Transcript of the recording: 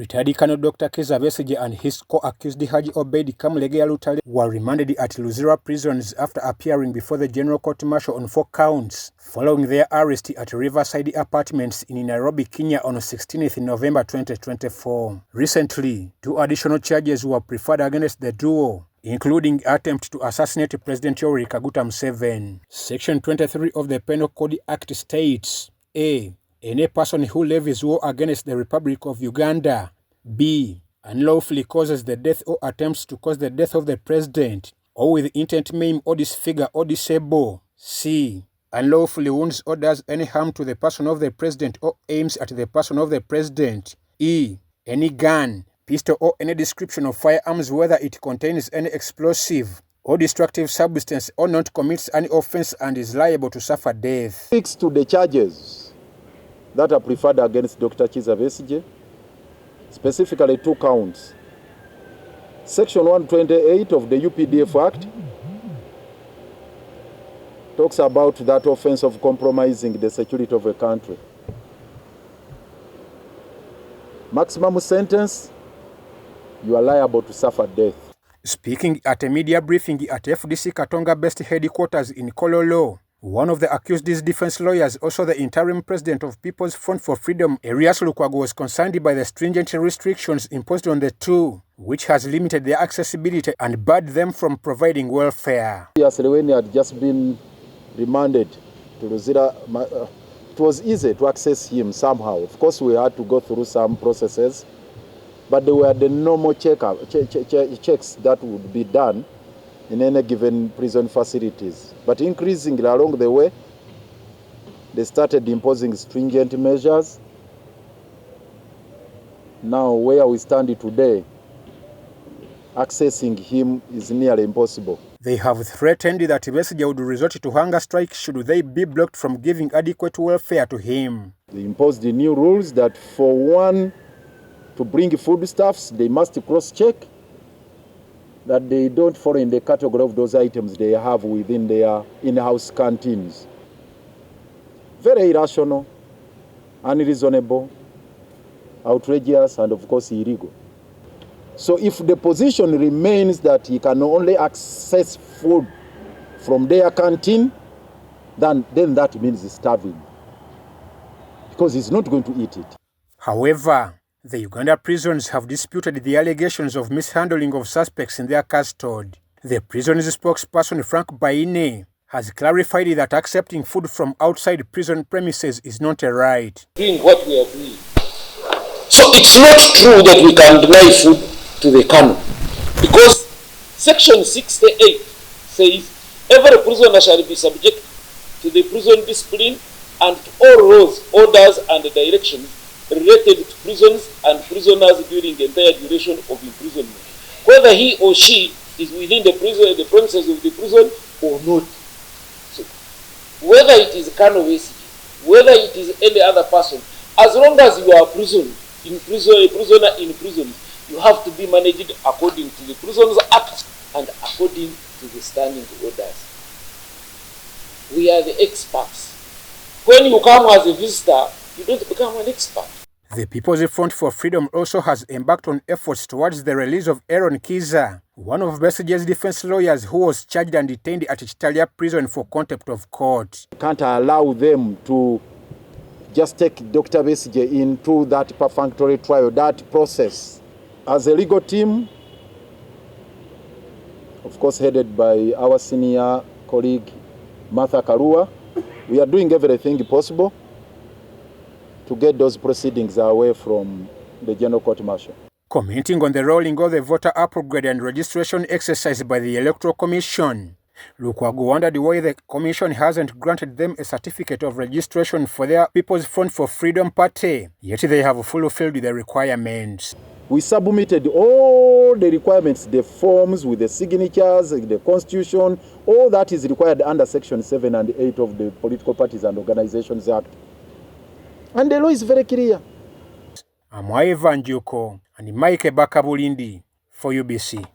Retired Colonel Dr. Kizza Besigye and his co-accused Hajji Obeid Kamulegeya Lutale were remanded at Luzira prisons after appearing before the General Court Martial on 4 counts, following their arrest at Riverside Apartments in Nairobi, Kenya on 16th November 2024. Recently, 2 additional charges were preferred against the duo, including attempt to assassinate President Yoweri Kaguta Museveni. Section 23 of the Penal Code Act states, A. Any person who levies war against the Republic of Uganda. B. Unlawfully causes the death or attempts to cause the death of the president, or with intent maim or disfigure or disable. C. Unlawfully wounds or does any harm to the person of the president or aims at the person of the president. E. Any gun, pistol or any description of firearms, whether it contains any explosive or destructive substance or not, commits any offense and is liable to suffer death. 6 to the charges that are preferred against Dr. Kizza Besigye, specifically 2 counts. Section 128 of the UPDF Act talks about that offense of compromising the security of a country. Maximum sentence, you are liable to suffer death. Speaking at a media briefing at FDC Katonga based headquarters in Kololo, one of the accused's defense lawyers, also the interim president of People's Front for Freedom Erias Lukwago, was concerned by the stringent restrictions imposed on the two, which has limited their accessibility and barred them from providing welfare. Yes, when he had just been remanded to Luzira, it was easy to access him somehow. Of course, we had to go through some processes, but there were the normal checks that would be done in any given prison facilities. But increasingly along the way, they started imposing stringent measures. Now, where we stand today, accessing him is nearly impossible. They have threatened that Besigye would resort to hunger strike should they be blocked from giving adequate welfare to him. They imposed the new rules that for one to bring foodstuffs, they must cross-check that they don't fall in the category of those items they have within their in-house canteens. Very irrational, unreasonable, outrageous, and of course illegal. So if the position remains that he can only access food from their canteen, then that means he's starving, because he's not going to eat it. However, the Uganda prisons have disputed the allegations of mishandling of suspects in their custody. The prison's spokesperson, Frank Baine, has clarified that accepting food from outside prison premises is not a right. Doing what we are doing. So it's not true that we can deny food to the colonel, because Section 68 says every prisoner shall be subject to the prison discipline and to all laws, orders, and directions related to prisons and prisoners during the entire duration of imprisonment, whether he or she is within the prison, the premises of the prison or not. So, whether it is Colonel Besigye, whether it is any other person, as long as you are a prisoner in prison, you have to be managed according to the Prisons Act and according to the standing orders. We are the experts. When you come as a visitor, you don't become an expert. The People's Front for Freedom also has embarked on efforts towards the release of Kiiza, one of Besigye's defense lawyers who was charged and detained at Chitalia prison for contempt of court. Can't allow them to just take Dr. Besigye into that perfunctory trial, that process. As a legal team, of course headed by our senior colleague Martha Karua, we are doing everything possible to get those proceedings away from the General Court Martial. Commenting on the rolling of the voter upgrade and registration exercise by the Electoral Commission, Lukwago wondered why the Commission hasn't granted them a certificate of registration for their People's Front for Freedom Party, yet they have fulfilled the requirements. We submitted all the requirements, the forms with the signatures, the constitution, all that is required under Section 7 and 8 of the Political Parties and Organizations Act. And the law is very clear. I'm Ivan Juko and Mike Bakabulindi for UBC.